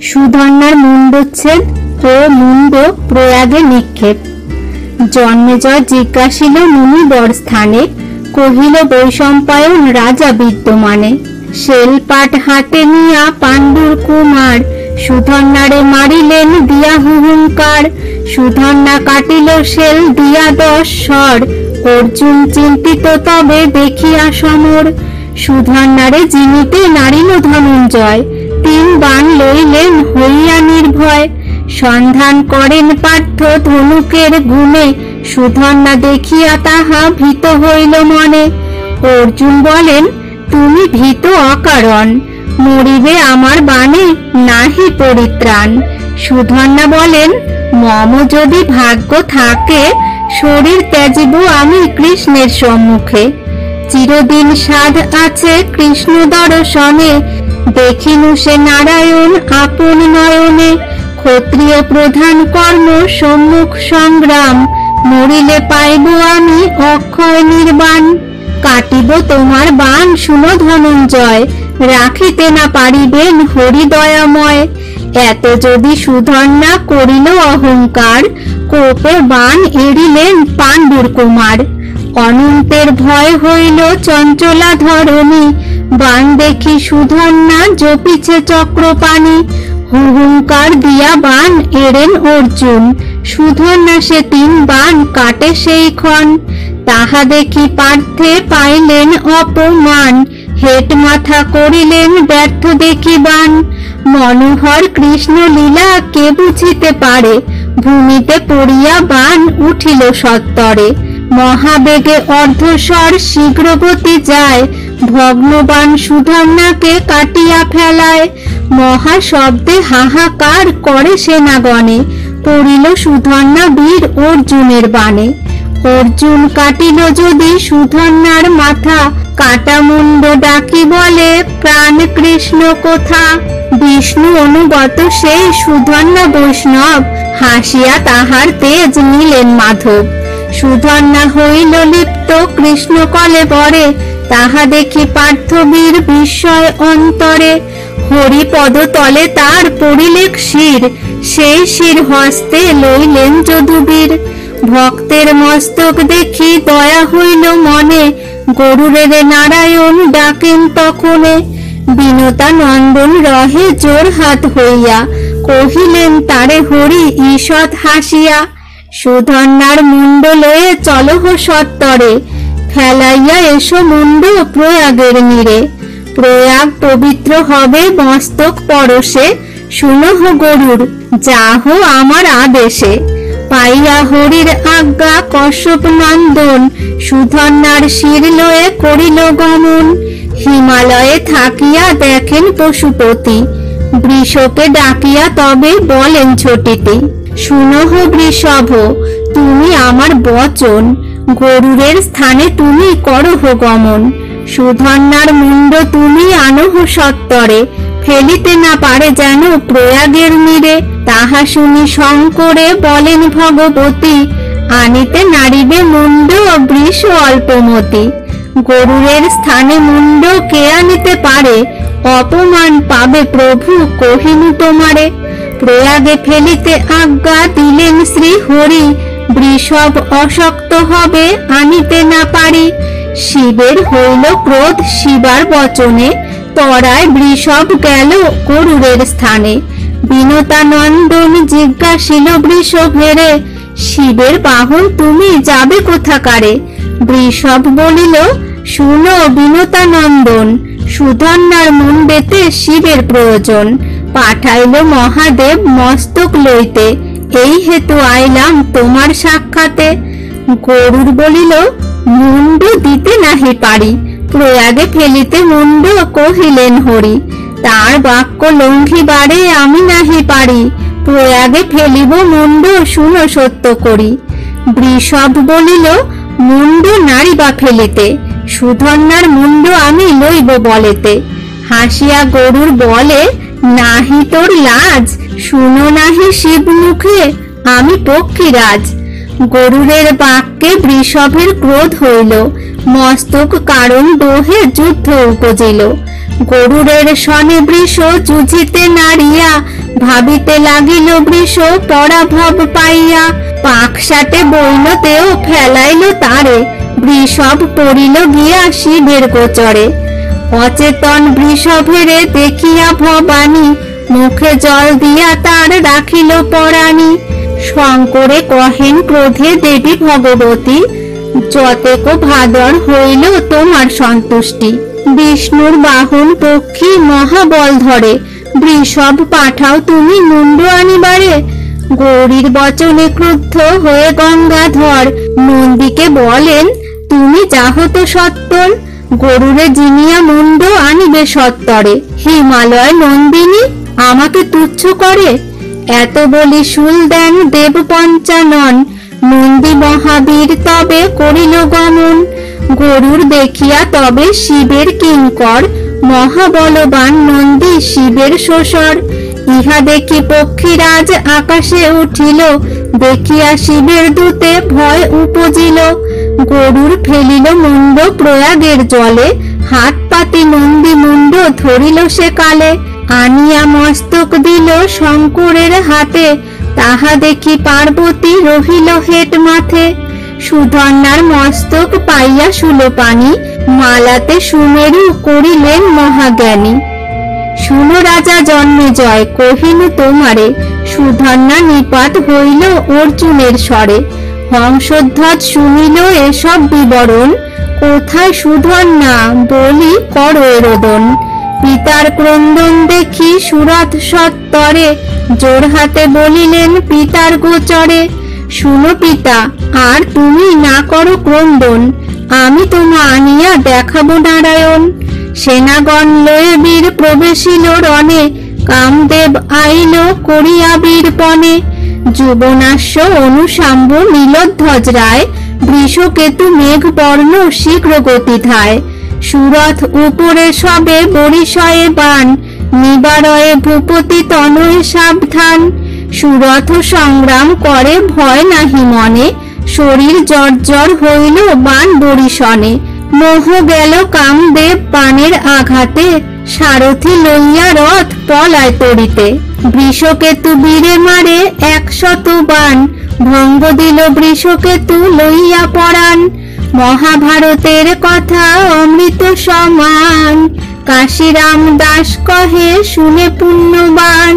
সুধন্যার মুণ্ডচ্ছেদ ও মুণ্ড প্রয়াগে নিক্ষেপ। জন্মেজয় জিজ্ঞাসিল মুনিবর স্থানে, কহিল বৈশম্পায়ন রাজা বিদ্যমানে। শেলপাট হাতে নিয়া পাণ্ডুর কুমার, সুধন্যারে মারিলেন দিয়া হুহুঙ্কার। সুধন্যা কাটিল শেল দিয়া 10 স্বর, অর্জুন চিন্তিত তবে দেখিয়া সমর। সুধন্যারে জিনিতে নারিল ধনঞ্জয়, 3 বাণ লইলেন হইয়া নির্ভয়। সন্ধান করেন পার্থ ধনুকের গুণে, সুধন্যা দেখিয়া তাহা ভীত হইল মনে। অর্জুন বলেন, তুমি ভীত অকারণ, মরিবে আমার বাণে নাহি পরিত্রাণ। সুধন্যা বলেন, মম যদি ভাগ্য থাকে, শরীর ত্যাজিব আমি কৃষ্ণের সম্মুখে। চিরদিন সাধ আছে কৃষ্ণ দর্শনে, দেখিনু সে নারায়ণ আপন নয়নে। ক্ষত্রিয় প্রধান কর্ম সম্মুখ সংগ্রাম, মরিলে পাইব আমি অক্ষয় নির্বাণ। কাটিব তোমার বাণ শুনো ধনঞ্জয়, রাখিতে না পারিবেন হরিদয়াময়। এত যদি সুধন্যা করিল অহংকার, কোপে বাণ এড়িলেন পাণ্ডুর কুমার। অনন্তের ভয় হইল চঞ্চলা ধরণী, বাণ দেখি সুধন্যা জপিছে চক্রপাণি। হুহুঙ্কার দিয়া বাণ এড়েন অর্জুন, সুধন্যা সে 3 বাণ কাটে সেই ক্ষণ। তাহা দেখি পার্থে পাইলেন অপমান, হেট মাথা করিলেন ব্যর্থ দেখি বাণ। মনোহর কৃষ্ণ লীলা কে বুঝিতে পারে, ভূমিতে পড়িয়া বাণ উঠিল সত্তরে। মহাবেগে অর্ধস্বর শীঘ্র গতি যায়, ভগ্নবাণ সুধন্যাকে কাটিয়া ফেলায়। মহা শব্দে হাহাকার করে সেনাগণে, পড়িল সুধন্যা বীর অর্জুনের বাণে। অর্জুন কাটিল যদি সুধন্যার মাথা, কাটা মুণ্ড ডাকি বলে প্রাণ কৃষ্ণ কোথা। বিষ্ণু অনুগত সেই সুধন্যা বৈষ্ণব, হাসিয়া তাহার তেজ নিলেন মাধব। সুধন্যা হইল লিপ্ত কৃষ্ণ কলে বরে, তাহা দেখি পার্থবীর বিস্ময় অন্তরে। হরিপদ তলে তার পড়িলেক শির, সেই শির হস্তে লইলেন যদুবীর। ভক্তের মস্তক দেখি দয়া হইল মনে, গরুরের নারায়ণ ডাকেন তখনে। বিনতা নন্দন রহে জোর হাত হইয়া, কহিলেন তারে হরি ঈষৎ হাসিয়া। সুধন্যার মুণ্ড লয়ে চলহ সত্তরে, ফেলাইয়া এসো মুণ্ড প্রয়াগের নীরে। প্রয়াগ পবিত্র হবে মস্তক পরশে, শুনহ গরুর যাহ আমার আদেশে। পাইয়া হরির আজ্ঞা কশ্যপ নন্দন, সুধন্যার শির লয়ে করিল গমন। হিমালয়ে থাকিয়া দেখেন পশুপতি, বৃষকে ডাকিয়া তবে বলেন ছোটিতে। শুনহ বৃষভ তুমি আমার বচন, গরুরের স্থানে তুমি করহ গমন। সুধন্যার মুণ্ড তুমি আনহ সত্তরে, ফেলিতে না পারে যেন প্রয়াগের নীরে। তাহা শুনি শঙ্করে বলেন ভগবতী, আনিতে নারিবে মুণ্ড বৃষ অল্পমতি। গরুরের স্থানে মুণ্ড কে আনিতে পারে, অপমান পাবে প্রভু কহিনু তোমারে। প্রয়াগে ফেলিতে আজ্ঞা দিলেন শ্রী হরি, বৃষভ অশক্ত হবে আনিতে না পারি। শিবের হইল ক্রোধ শিবার বচনে, তরায় বৃষভ গেল গরুরের স্থানে। বিনতা নন্দন জিজ্ঞাসিল বৃষভেরে, শিবের বাহন তুমি যাবে কোথাকারে। বৃষভ বলিল, শুনো বিনতা নন্দন, সুধন্যার মুণ্ডেতে শিবের প্রয়োজন। পাঠাইল মহাদেব মস্তক লইতে, এই হেতু আইলাম তোমার সাক্ষাতে। গরুর বলিল, মুণ্ড দিতে নাহি পারি, প্রয়াগে ফেলিতে মুণ্ড কহিলেন হরি। তার বাক্য লঙ্ঘিবারে আমি নাহি পারি, প্রয়াগে ফেলিব মুণ্ড শুনো সত্য করি। বৃষভ বলিল, মুণ্ড নারিবা ফেলিতে, সুধন্যার মুণ্ড আমি লইব বলেতে। হাসিয়া গরুর বলে, নাহি তোর লাজ, শুনো নাহি শিব মুখে আমি পক্ষীরাজ। গরুরের বাক্যে বৃষভের ক্রোধ হইল, মস্তক কারণ দোহে যুদ্ধ উপজিল। গরুরের সনে বৃষ যুঝিতে নারিয়া, ভাবিতে লাগিল বৃষ পরাভব পাইয়া, পাকসাটে বইলতেও ফেলাইল তারে, বৃষভ পড়িল গিয়া শিবের গোচরে। অচেতন বৃষভেরে দেখিয়া ভবানী, মুখে জল দিয়া তার রাখিল পরাণী। শঙ্করে কহেন ক্রোধে দেবী ভগবতী, যতেক ভাদর হইল তোমার সন্তুষ্টি। বিষ্ণুর বাহন পক্ষী মহাবল ধরে, বৃষভ পাঠাও তুমি মুন্ড আনিবারে। গৌরীর বচনে ক্রুদ্ধ হয়ে গঙ্গাধর, নন্দীকে বলেন তুমি যাহ তো সত্তর, গরুরে জিনিয়া মুন্ড আনিবে সত্তরে। হিমালয় নন্দিনী আমাকে তুচ্ছ করে, এত বলি শুল দেন দেব পঞ্চানন। নন্দী মহাবীর তবে করিল গমন, গরুর দেখিয়া তবে শিবের কিঙ্কর। মহাবলবান নন্দী শিবের শ্বশর, ইহা দেখি পক্ষীরাজ আকাশে উঠিল, দেখিয়া শিবের দূতে ভয় উপজিল। গরুর ফেলিল মুন্ড প্রয়াগের জলে, হাত পাতি নন্দী মুন্ড ধরিল সে কালে। আনিয়া মস্তক দিল শঙ্করের হাতে, তাহা দেখি পার্বতী রহিল হেট মাথে। সুধন্যার মস্তক পাইয়া শূলপাণি, মালাতে সুমেরু করিলেন মহাজ্ঞানী। শুনো রাজা জন্মেজয় কহিনু তোমারে, সুধন্যা নিপাত হইল অর্জুনের স্বরে। হংসধ্বজ শুনিল এসব বিবরণ, কোথায় সুধন্যা বলি করো রোদন। পিতার ক্রন্দন দেখি সুরথ সত্তরে, জোর হাতে বলিলেন পিতার গোচরে। শুনো পিতা আর তুমি না করো ক্রন্দন, আমি তোমা আনিয়া দেখাবো নারায়ণ। সেনাগণ লয়ে বীর প্রবেশিল রণে, কামদেব আইল করিয়া বীরপণে। যুবনাশ্য অনুসাম্ব নীলধ্বজ রায়, বৃষকেতু মেঘ বর্ণ শীঘ্র গতি ধায়। সুরথ উপরে সবে বরিশয়ে বান, নিবারয়ে ভূপতি তনয়ে সাবধান। সুরথ সংগ্রাম করে ভয় নাহি মনে, শরীর জর্জর হইল বান বরিশনে। মোহ গেল কামদেব বাণের আঘাতে, সারথি লইয়া রথ পলায় তরিতে। বৃষকেতু বীরে মারে 100 বাণ, ভঙ্গ দিল বৃষকেতু লইয়া পরাণ। মহাভারতের কথা অমৃত সমান, কাশীরাম দাস কহে শুনে পুণ্যবান।